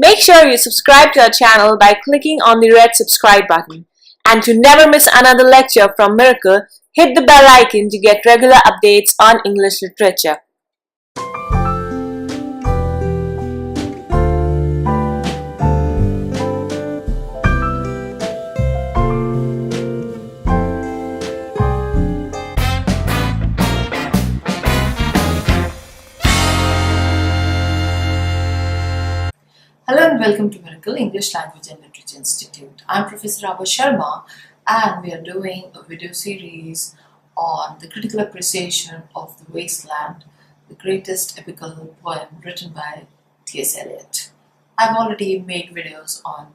Make sure you subscribe to our channel by clicking on the red subscribe button. And to never miss another lecture from Miracle, hit the bell icon to get regular updates on English literature. Hello and welcome to Miracle English Language and Literature Institute. I'm Professor Abha Sharma and we are doing a video series on the critical appreciation of The Wasteland, the greatest epical poem written by TS Eliot. I've already made videos on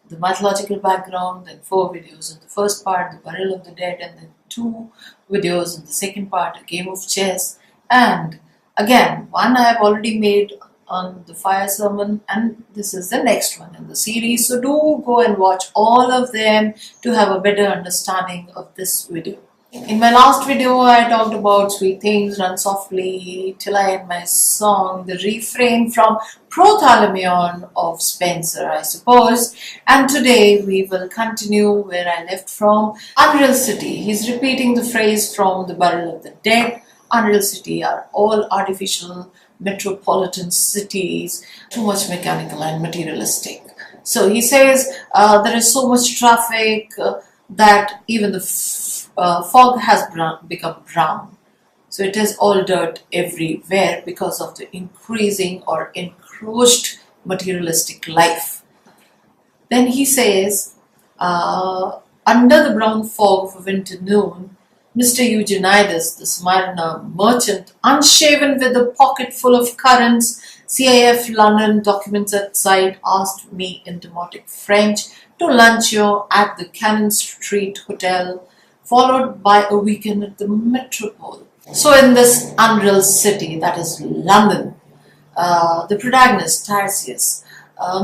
the mythological background, then 4 videos in the first part, the burial of the dead, and then 2 videos in the second part, a game of chess, and again one I have already made on the fire sermon, and this is the next one in the series, so do go and watch all of them to have a better understanding of this video. In my last video I talked about Sweet Things Run Softly Till I End My Song, the refrain from Prothalamion of Spenser, I suppose, and today we will continue where I left from Unreal City. He's repeating the phrase from the burial of the dead. Unreal City are all artificial metropolitan cities, too much mechanical and materialistic. So he says there is so much traffic that even the fog has become brown. So it is all dirt everywhere because of the increasing or encroached materialistic life. Then he says, under the brown fog of a winter noon, Mr. Eugenides, the Smyrna merchant, unshaven with a pocket full of currants, CIF London documents at side, asked me in demotic French to luncheon at the Cannon Street Hotel, followed by a weekend at the Metropole. So in this Unreal City, that is London, the protagonist, Tiresias,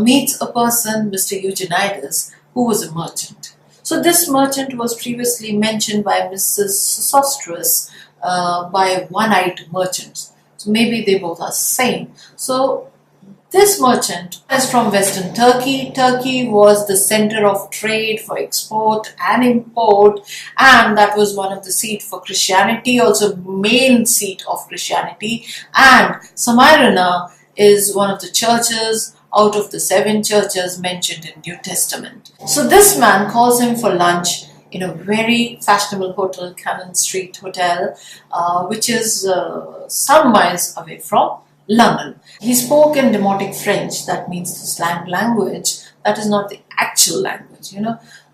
meets a person, Mr. Eugenides, who was a merchant. So this merchant was previously mentioned by Mrs. Sosostris by one-eyed merchants. So maybe they both are same. So this merchant is from Western Turkey. Turkey was the center of trade for export and import, and that was one of the seat for Christianity, also main seat of Christianity. And Smyrna is one of the churches out of the 7 churches mentioned in New Testament. So this man calls him for lunch in a very fashionable hotel, Cannon Street Hotel, which is some miles away from London. He spoke in demotic French, that means the slang language, that is not the actual language,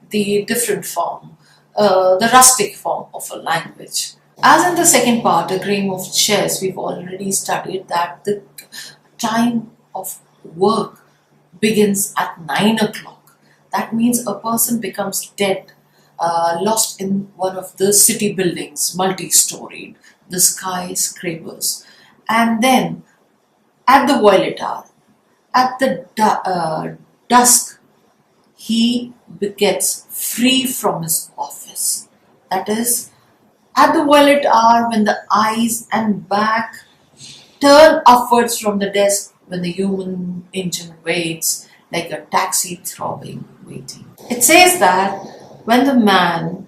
the different form, the rustic form of a language. As in the second part, a game of chess, we've already studied that the time of work begins at 9 o'clock. That means a person becomes dead, lost in one of the city buildings, multi-storied, the skyscrapers. And then at the violet hour, at the dusk, he gets free from his office. That is, at the violet hour, when the eyes and back turn upwards from the desk, when the human engine waits like a taxi throbbing, waiting. It says that when the man,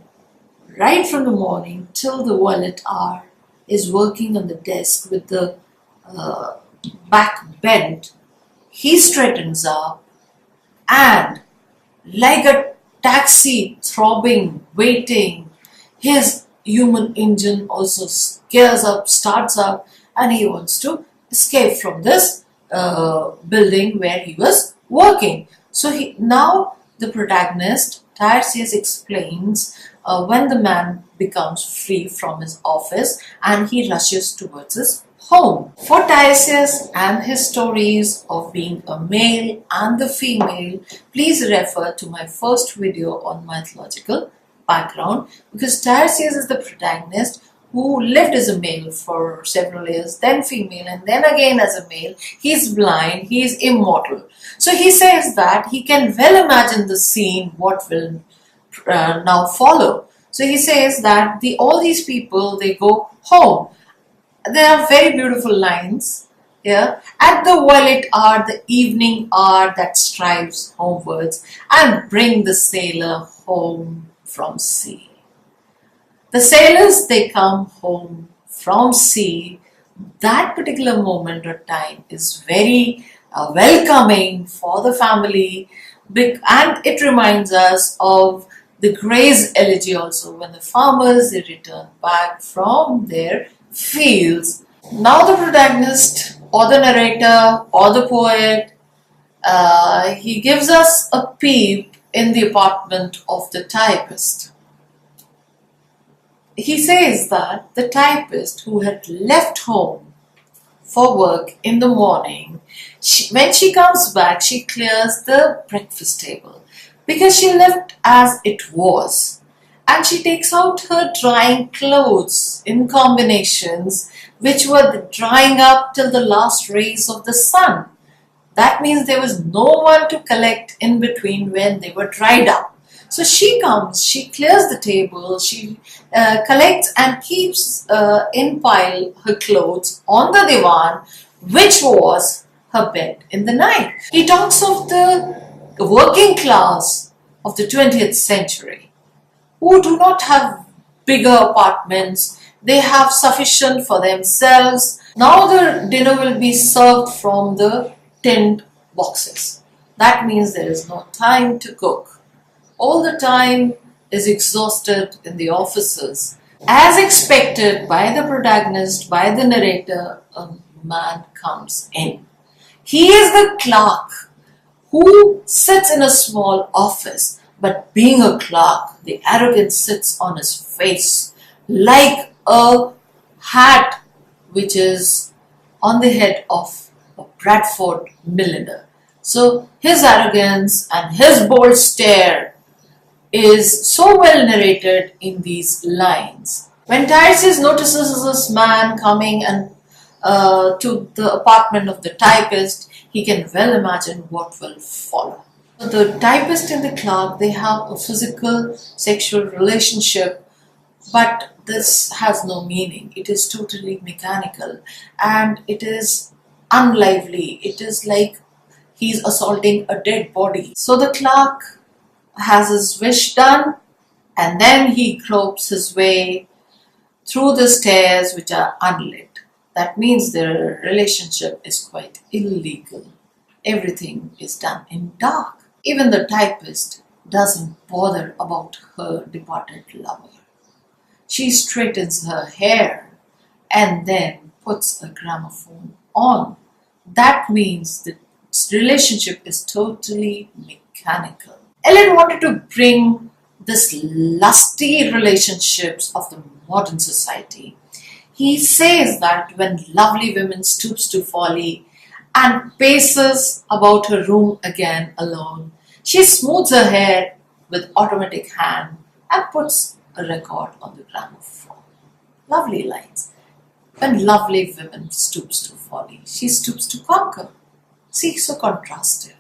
right from the morning till the violet hour, is working on the desk with the back bent, he straightens up and, like a taxi throbbing, waiting, his human engine also gears up, starts up, and he wants to escape from this building where he was working. So now the protagonist, Tiresias, explains when the man becomes free from his office and he rushes towards his home. For Tiresias and his stories of being a male and the female, please refer to my first video on mythological background, because Tiresias is the protagonist who lived as a male for several years, then female, and then again as a male. He's blind, he is immortal. So he says that he can well imagine the scene, what will now follow. So he says that all these people, they go home. There are very beautiful lines here, at the violet hour, the evening hour that strives homewards, and bring the sailor home from sea. The sailors, they come home from sea. That particular moment or time is very welcoming for the family, and it reminds us of the grace elegy also, when the farmers, they return back from their fields. Now the protagonist or the narrator or the poet, he gives us a peep in the apartment of the typist. He says that the typist who had left home for work in the morning, when she comes back, she clears the breakfast table because she left as it was. And she takes out her drying clothes in combinations which were drying up till the last rays of the sun. That means there was no one to collect in between when they were dried up. So she comes, she clears the table, she collects and keeps in pile her clothes on the divan, which was her bed in the night. He talks of the working class of the 20th century who do not have bigger apartments, they have sufficient for themselves. Now the dinner will be served from the tinned boxes. That means there is no time to cook. All the time is exhausted in the offices. As expected by the protagonist, by the narrator, a man comes in. He is the clerk who sits in a small office, but being a clerk, the arrogance sits on his face like a hat which is on the head of a Bradford milliner. So his arrogance and his bold stare is so well narrated in these lines. When Typist notices this man coming and to the apartment of the typist, he can well imagine what will follow. The typist and the clerk, they have a physical sexual relationship, but this has no meaning. It is totally mechanical and it is unlively. It is like he's assaulting a dead body. So the clerk has his wish done and then he gropes his way through the stairs which are unlit. That means their relationship is quite illegal. Everything is done in dark. Even the typist doesn't bother about her departed lover. She straightens her hair and then puts a gramophone on. That means the relationship is totally mechanical. Eliot wanted to bring this lusty relationships of the modern society. He says that when lovely woman stoops to folly and paces about her room again alone, she smooths her hair with automatic hand and puts a record on the gramophone. Lovely lines. When lovely woman stoops to folly, she stoops to conquer. See, so contrastive.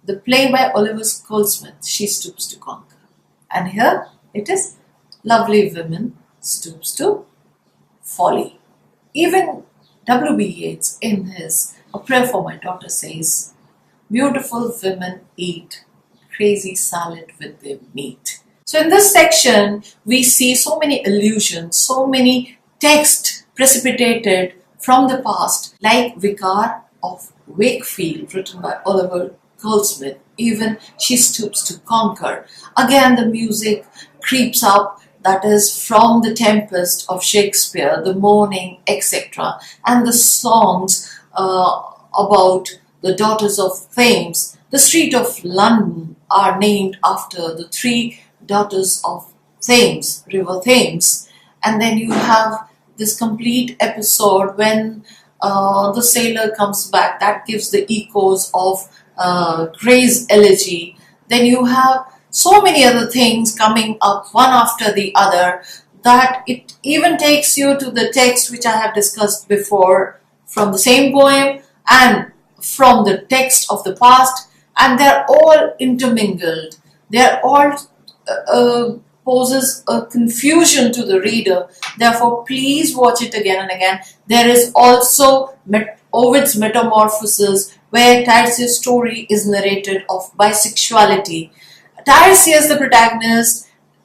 The play by Oliver Goldsmith, she stoops to conquer. And here it is, lovely woman stoops to folly. Even W.B. Yeats in his A Prayer for My Daughter says, beautiful women eat crazy salad with their meat. So in this section, we see so many allusions, so many texts precipitated from the past, like Vicar of Wakefield, written by Oliver Goldsmith, even she stoops to conquer. Again, the music creeps up, that is from the Tempest of Shakespeare, the mourning, etc. And the songs about the daughters of Thames. The street of London are named after the three daughters of Thames, River Thames. And then you have this complete episode when the sailor comes back, that gives the echoes of Gray's elegy. Then you have so many other things coming up one after the other that it even takes you to the text which I have discussed before from the same poem and from the text of the past, and they're all intermingled. They're all poses a confusion to the reader. Therefore, please watch it again and again. There is also Ovid's Metamorphoses, where Tiresias' story is narrated of bisexuality. Tiresias, the protagonist,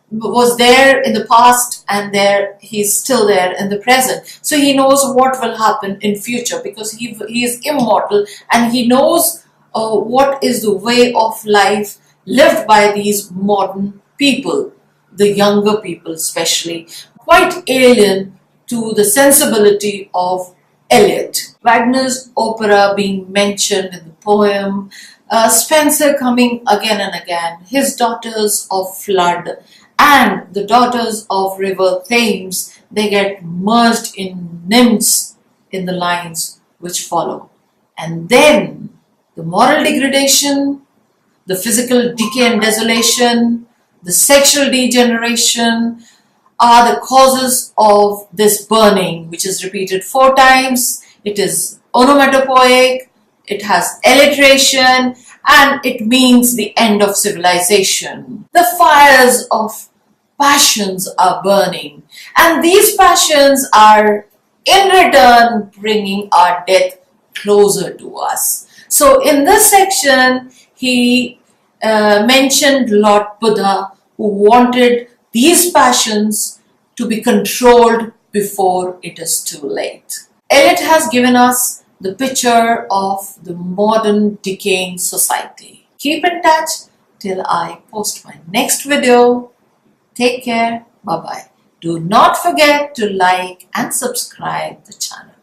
was there in the past, and he's still there in the present. So he knows what will happen in future, because he is immortal, and he knows what is the way of life lived by these modern people, the younger people especially, quite alien to the sensibility of Eliot. Wagner's opera being mentioned in the poem, Spenser coming again and again, his daughters of flood and the daughters of river Thames, they get merged in nymphs in the lines which follow. And then the moral degradation, the physical decay and desolation, the sexual degeneration are the causes of this burning, which is repeated 4 times. It is onomatopoeic, it has alliteration, and it means the end of civilization. The fires of passions are burning, and these passions are in return bringing our death closer to us. So in this section, he mentioned Lord Buddha, who wanted these passions to be controlled before it is too late. Eliot has given us the picture of the modern decaying society. Keep in touch till I post my next video. Take care. Bye-bye. Do not forget to like and subscribe the channel.